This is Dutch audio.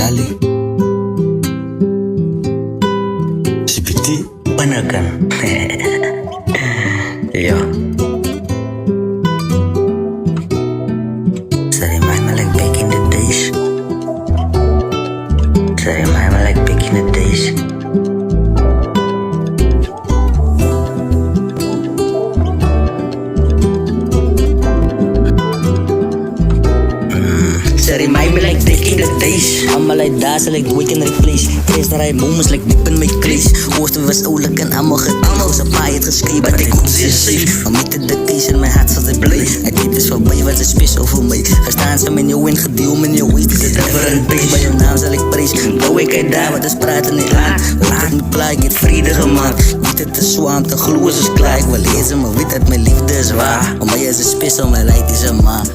Dali. CPT panakan. Yo. So remind me like back in the days. So remind me like back in the days. So remind me like back in the days. Allemaal like daar, so like we can replace. Eerst naar moments like diep in my place. Oosten was oulik en allemaal gedaan. Zijn paai het geschreven, maar ik ook zeer safe. Maar met de case in mijn hart zat hij blij. Het dit is voorbij, wat is special voor mij. Gestaan ze met jou in, gedeel met jou waist. Dit is different days, bij jouw naam zal ik prijs. Bouw ik uit daar, wat is praten niet aan. Laat me plaag, ik het vrede gemaakt. Weet het is zwaar, te gloeien is klaar. Ik wil lezen, maar weet dat mijn liefde is waar. Om mij is het special, mijn light is een man.